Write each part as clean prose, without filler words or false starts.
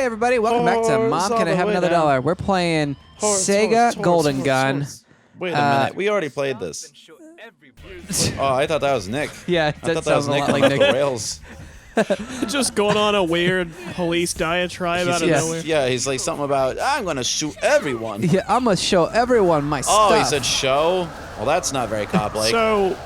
Hey everybody, welcome back to Mom Can I Have Another Dollar? We're playing Sega Golden Gun. Wait a minute, we already played this. Oh, I thought that was Nick. Yeah, I thought that was Nick like on Nick. the rails. Just going on a weird police diatribe out of nowhere. Yeah, he's like something about, I'm going to shoot everyone. Yeah, I'm gonna show everyone my stuff. Oh, he said show? Well, that's not very cop-like. So,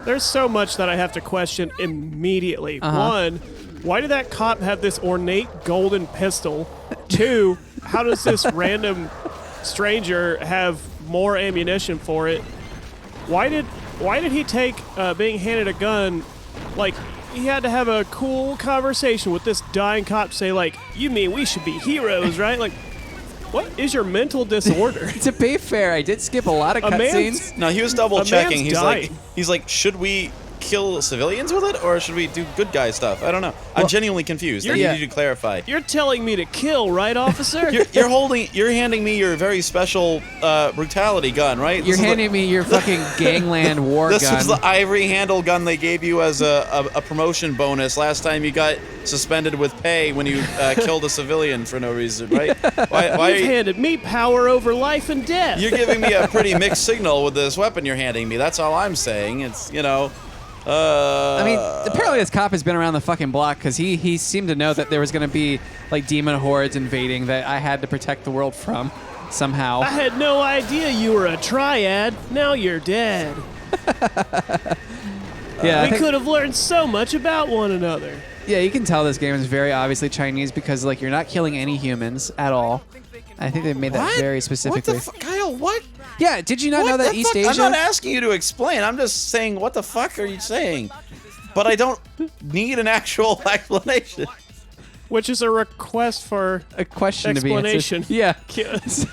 there's so much that I have to question immediately. One, why did that cop have this ornate golden pistol? Two, how does this random stranger have more ammunition for it? Why did he take being handed a gun? Like, he had to have a cool conversation with this dying cop, say like, you mean we should be heroes, right? Like, what is your mental disorder? To be fair, I did skip a lot of cutscenes. No, he was double checking. man's He's like, should we kill civilians with it, or should we do good guy stuff? I don't know. I'm genuinely confused. I need you to clarify. You're telling me to kill, right, officer? You're handing me your very special brutality gun, right? You're handing me your fucking gangland war gun. This was the ivory handle gun they gave you as a promotion bonus last time you got suspended with pay when you killed a civilian for no reason, right? Why You've handed me power over life and death. You're giving me a pretty mixed signal with this weapon you're handing me. That's all I'm saying. It's, you know... I mean, apparently this cop has been around the fucking block because he seemed to know that there was going to be like demon hordes invading that I had to protect the world from somehow. I had no idea you were a triad. Now you're dead. Yeah, we could have learned so much about one another. Yeah, you can tell this game is very obviously Chinese because like you're not killing any humans at all. I think they made that very specifically. What the fuck, Kyle? What? Yeah, did you not know that East Asia? I'm not asking you to explain. I'm just saying, what the fuck are you saying? But I don't need an actual explanation. Which is a request for a question explanation. To be answered.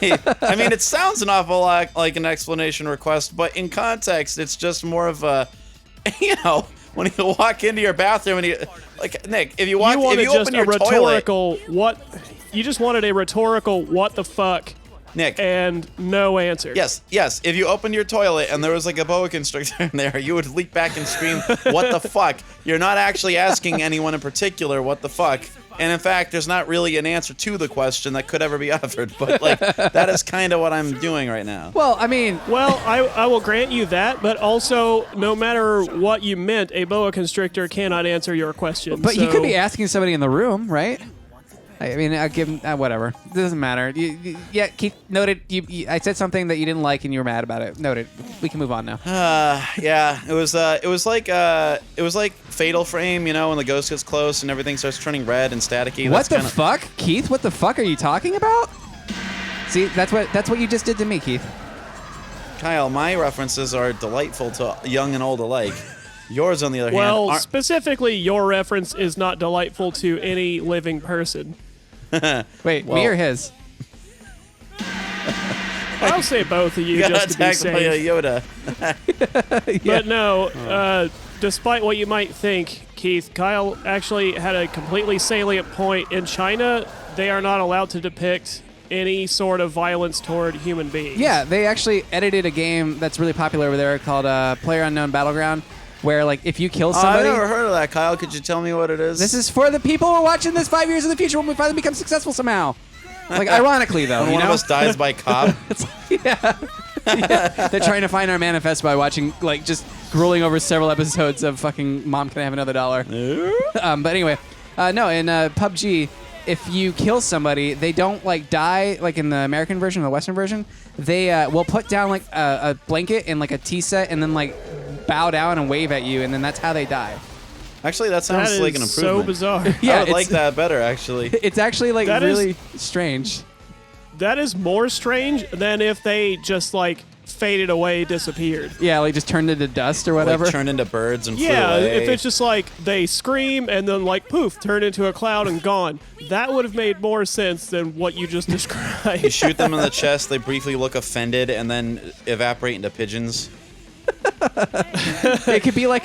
Yeah. I mean, it sounds an awful lot like an explanation request, but in context, it's just more of a, you know, when you walk into your bathroom and you, like, Nick, if you open your rhetorical toilet, you just wanted a rhetorical what the fuck, Nick, and no answer. Yes. If you opened your toilet and there was like a boa constrictor in there, you would leap back and scream, "What the fuck?" You're not actually asking anyone in particular what the fuck, and in fact, there's not really an answer to the question that could ever be offered. But like, that is kind of what I'm doing right now. Well, I mean, I will grant you that, but also, no matter what you meant, a boa constrictor cannot answer your question. But you could be asking somebody in the room, right? I mean, I'll give him whatever. It doesn't matter. Yeah, Keith, noted. I said something that you didn't like, and you were mad about it. Noted. We can move on now. Yeah, it was like Fatal Frame, you know, when the ghost gets close and everything starts turning red and staticky. What the fuck, Keith? What the fuck are you talking about? See, that's what you just did to me, Keith. Kyle, my references are delightful to young and old alike. Yours, on the other hand, well, specifically, your reference is not delightful to any living person. Wait, me or his? I'll say both of you just to be attacked by a safe. Yoda. But no, despite what you might think, Keith, Kyle actually had a completely salient point. In China, they are not allowed to depict any sort of violence toward human beings. Yeah, they actually edited a game that's really popular over there called PlayerUnknown Battleground, where like if you kill somebody... I've never heard of that, Kyle. Could you tell me what it is? This is for the people who are watching this 5 years in the future when we finally become successful somehow. Like, ironically, though, when one of us dies by cop. Yeah. They're trying to find our manifest by watching, like, just grueling over several episodes of fucking Mom, Can I Have Another Dollar? But anyway, no, in PUBG, if you kill somebody, they don't, like, die, like in the American version or the Western version. They will put down, like, a blanket and, like, a tea set and then, like, bow down and wave at you, and then that's how they die. Actually, that sounds like an improvement. So bizarre. Yeah, I would like that better, actually. It's actually, like, really strange. That is more strange than if they just, like, faded away, disappeared. Yeah, like, just turned into dust or whatever. Like, turned into birds and flew Yeah, away. if it's just, like, they scream and then, like, poof, turn into a cloud and gone. That would have made more sense than what you just described. You shoot them in the chest, they briefly look offended, and then evaporate into pigeons. It could be like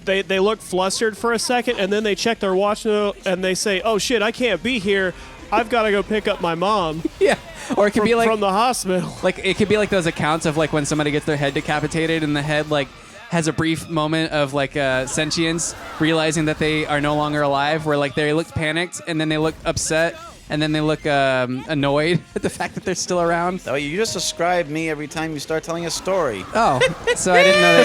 They look flustered for a second, and then they check their watch and they say, "Oh shit, I can't be here. I've got to go pick up my mom." Yeah, or it could be like from the hospital. Like it could be like those accounts of like when somebody gets their head decapitated and the head like has a brief moment of like sentience, realizing that they are no longer alive, where like they look panicked and then they look upset and then they look annoyed at the fact that they're still around. Oh, you just describe me every time you start telling a story. Oh, so I didn't know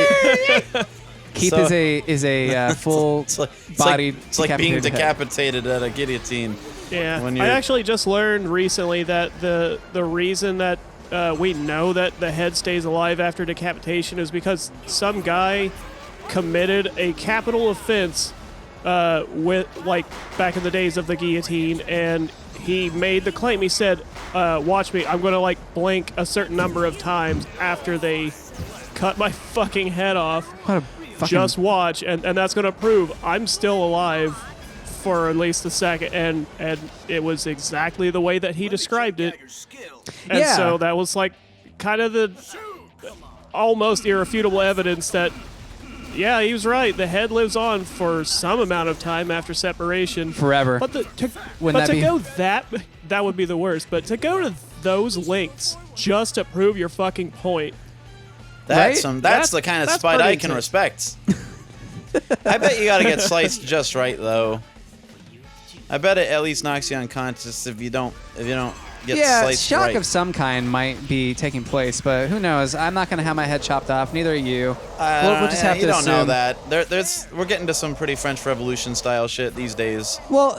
that. Keith is a full-bodied. It's like being decapitated at a guillotine. Yeah, I actually just learned recently that the reason that we know that the head stays alive after decapitation is because some guy committed a capital offense with like back in the days of the guillotine, and he made the claim. He said, "Watch me. I'm gonna like blink a certain number of times after they cut my fucking head off. What a fucking... Just watch, and that's gonna prove I'm still alive for at least a second." And it was exactly the way that he described it. And so that was like kind of the almost irrefutable evidence that, yeah, he was right. The head lives on for some amount of time after separation. Forever. But that would be the worst. But to go to those lengths just to prove your fucking point. That's right? That's the kind of spite I can respect. I bet you got to get sliced just right, though. I bet it at least knocks you unconscious if you don't get sliced shock right. of some kind might be taking place, but who knows? I'm not going to have my head chopped off. Neither are you. We'll just have to don't know assume. that. We're getting to some pretty French Revolution style shit these days. Well,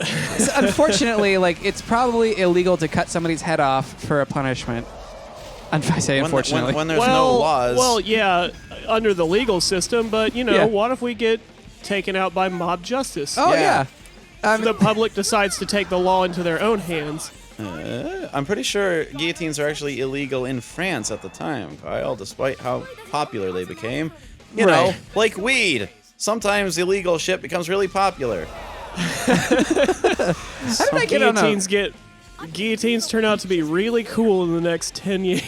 unfortunately, like it's probably illegal to cut somebody's head off for a punishment. I say unfortunately. When there's no laws. Well, yeah, under the legal system, but what if we get taken out by mob justice? Oh yeah. The public decides to take the law into their own hands. I'm pretty sure guillotines are actually illegal in France at the time, Kyle, despite how popular they became. You know, like weed. Sometimes illegal shit becomes really popular. Guillotines turn out to be really cool in the next 10 years.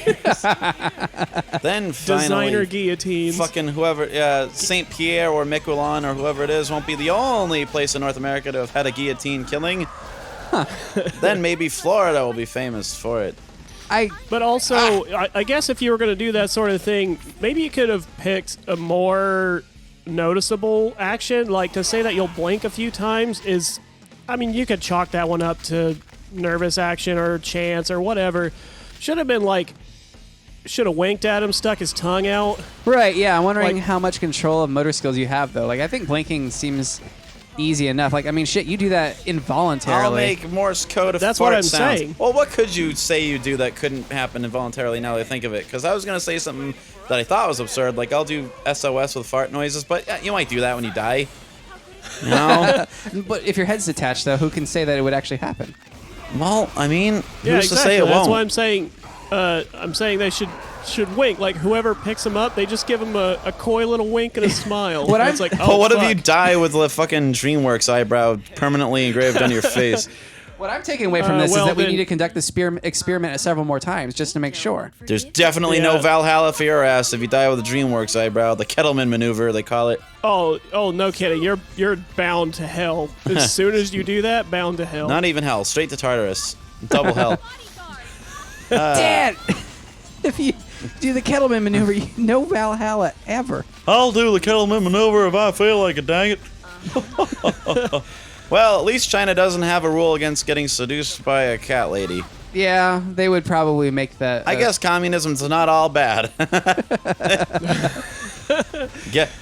Then finally, designer guillotines. Fucking whoever, St. Pierre or Miquelon or whoever it is won't be the only place in North America to have had a guillotine killing. Then maybe Florida will be famous for it. But also, I guess if you were going to do that sort of thing, maybe you could have picked a more noticeable action. Like to say that you'll blink a few times is, I mean, you could chalk that one up to nervous action or chance or whatever. Should have been like, should have winked at him, stuck his tongue out. Right, yeah. I'm wondering how much control of motor skills you have, though. Like, I think blinking seems easy enough. Like, I mean, shit, you do that involuntarily. I'll make Morse code of That's fart what I'm sounds. saying. Well, what could you say you do that couldn't happen involuntarily now that I think of it? Because I was going to say something that I thought was absurd, like I'll do SOS with fart noises, but you might do that when you die. You know? But if your head's detached, though, who can say that it would actually happen? Well, I mean, who's to exactly. say it won't? That's why I'm saying. I'm saying they should wink. Like whoever picks them up, they just give them a coy little wink and a smile. What it's like, but what fuck. if you die with the fucking DreamWorks eyebrow permanently engraved on your face? What I'm taking away from this is that we then- need to conduct the experiment several more times just to make sure. There's definitely no Valhalla for your ass if you die with a DreamWorks eyebrow. The Kettleman maneuver, they call it. Oh, no kidding. You're bound to hell. As soon as you do that, bound to hell. Not even hell, straight to Tartarus. Double hell. Dad! If you do the Kettleman maneuver, no Valhalla ever. I'll do the Kettleman maneuver if I feel like it, dang it. Well, at least China doesn't have a rule against getting seduced by a cat lady. Yeah, they would probably make that. I guess communism's not all bad.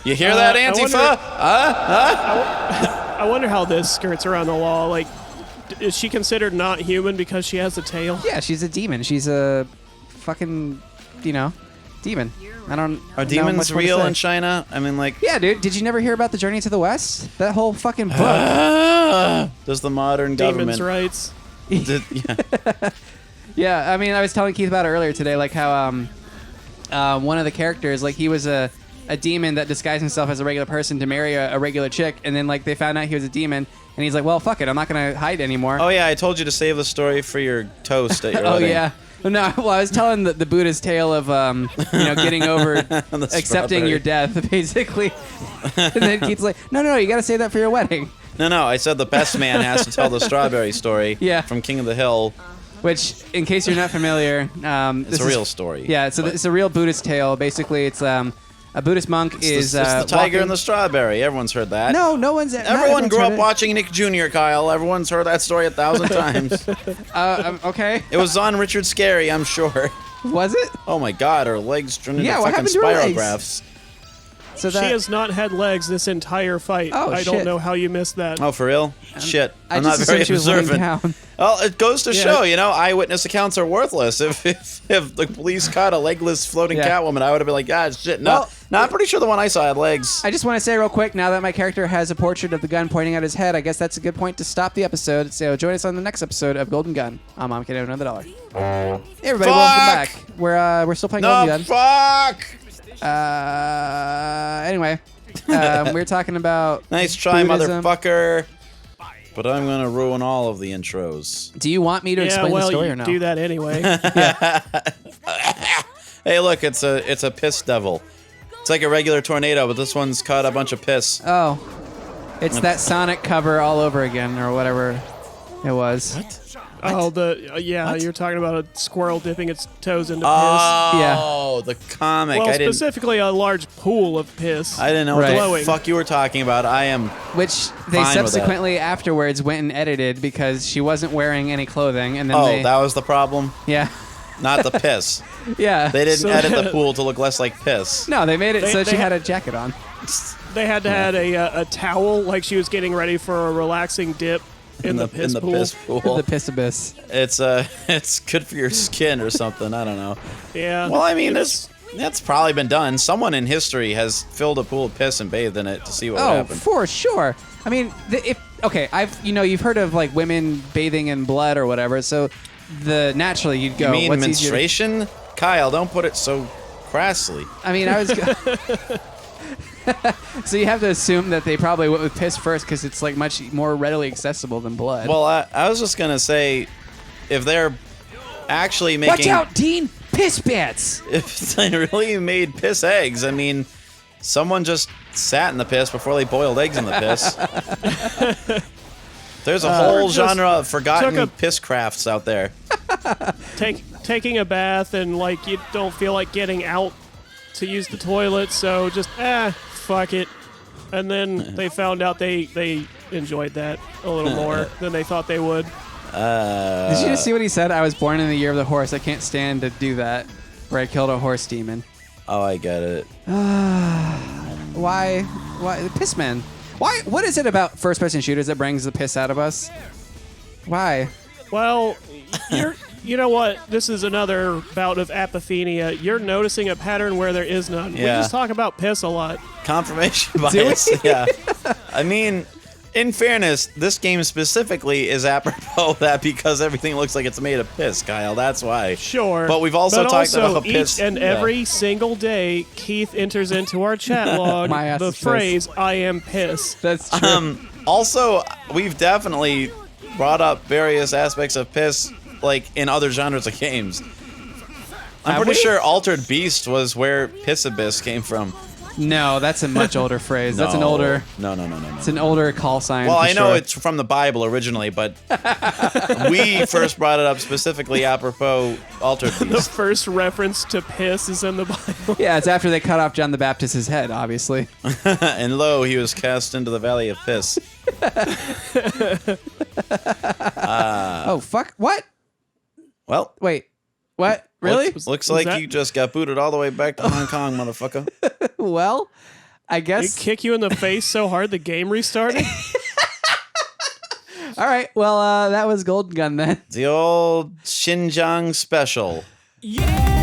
You hear that, Antifa? I wonder how this skirts around the law. Like, is she considered not human because she has a tail? Yeah, she's a demon. She's a fucking, demon. I don't. Are know demons much more to real say. in China? I mean, like. Yeah, dude. Did you never hear about the Journey to the West? That whole fucking book. Does the modern Demons' government? rights. Yeah. Yeah, I mean, I was telling Keith about it earlier today, like how one of the characters, like he was a demon that disguised himself as a regular person to marry a regular chick, and then like they found out he was a demon, and he's like, well, fuck it, I'm not gonna hide anymore. Oh yeah, I told you to save the story for your toast at your Oh wedding. yeah. No, well, I was telling the Buddha's tale of getting over accepting strawberry. your death, basically. And then Keith's like, no, you gotta say that for your wedding. No, I said the best man has to tell the strawberry story. Yeah. From King of the Hill. Which, in case you're not familiar, It's a real story. Yeah, so it's a real Buddhist tale. Basically, it's a A Buddhist monk is It's the tiger walking... and the strawberry. Everyone's heard that. No, no one's... not Everyone everyone's grew heard up it. watching Nick Jr., Kyle. Everyone's heard that story 1,000 times. Okay. It was on Richard Scarry, I'm sure. Was it? Oh my god, her legs turned into Yeah, what fucking happened to her legs? spirographs. So She has not had legs this entire fight. Oh, I shit. don't know how you missed that. Oh, for real? Shit. I I'm just not very assumed she was laying observant. down. Well, it goes to Yeah. show, eyewitness accounts are worthless. If the police caught a legless floating Yeah. Catwoman, I would have been like, ah, shit. No, Well, no, I'm pretty sure the one I saw had legs. I just want to say real quick, now that my character has a portrait of the gun pointing at his head, I guess that's a good point to stop the episode. So join us on the next episode of Golden Gun. I'm Mom Can Have Another Dollar. Hey everybody, welcome Fuck! back. We're still playing No, Golden Gun. fuck! Anyway, we're talking about Nice try, Buddhism. motherfucker. But I'm going to ruin all of the intros. Do you want me to Yeah, explain well, the story you or no? do that anyway. Hey, look, it's a piss devil. It's like a regular tornado, but this one's caught a bunch of piss. Oh, it's that Sonic cover all over again, or whatever it was. What? Oh, you're talking about a squirrel dipping its toes into Oh, the comic. piss. Well, I didn't. specifically a large pool of piss. I didn't know Right. what Glowing. the fuck you were talking about. I am. Which they Fine with that. subsequently afterwards went and edited because she wasn't wearing any clothing, and then Oh, they, that was the problem. yeah, Not the piss. yeah. They didn't So- edit the pool to look less like piss. No, they made it so they she had- had a jacket on. They had to add a towel like she was getting ready for a relaxing dip in the piss pool. piss pool. The piss abyss. It's good for your skin or something. I don't know. Yeah. Well, I mean, that's probably been done. Someone in history has filled a pool of piss and bathed in it to see what would Oh, happen. for sure. I mean, you've heard of like women bathing in blood or whatever. So naturally you'd go. You mean what's easier to- menstruation? Kyle, don't put it so crassly. I mean, I was. So you have to assume that they probably went with piss first because it's like much more readily accessible than blood. Well, I was just gonna say, if they're actually making, watch out, Dean! Piss bats. if they really made piss eggs, I mean, someone just sat in the piss before they boiled eggs in the piss. There's a whole just genre of forgotten took a- piss crafts out there. Taking a bath and like you don't feel like getting out to use the toilet, so just fuck it. And then they found out they enjoyed that a little more than they thought they would. Did you just see what he said? I was born in the year of the horse. I can't stand to do that. Where I killed a horse demon. Oh, I get it. Why? The piss man. Why? What is it about first-person shooters that brings the piss out of us? Why? Well, you know what? This is another bout of apathenia. You're noticing a pattern where there is none. We Yeah. just talk about piss a lot. Confirmation bias. Yeah. I mean, in fairness, this game specifically is apropos of that because everything looks like it's made of piss, Kyle. That's why. Sure. But we've also talked about each piss. and yeah. every single day, Keith enters into our chat log My ass the is pissed. phrase, I am pissed. That's true. Also, we've definitely brought up various aspects of piss, like in other genres of games. I'm Have pretty we? sure Altered Beast was where Piss Abyss came from. No, that's a much older phrase. That's an older. No. It's an older call sign. Well, for I know sure. it's from the Bible originally, but we first brought it up specifically apropos Altered The Beast. first reference to piss is in the Bible. Yeah, it's after they cut off John the Baptist's head, obviously. And lo, he was cast into the valley of piss. Oh fuck! What? Well, Wait, what? Really? looks was like that- you just got booted all the way back to Hong Kong, motherfucker. Well, I They guess. kick you in the face so hard the game restarted? All right. Well, that was Golden Gun then. The old Xinjiang special. Yeah!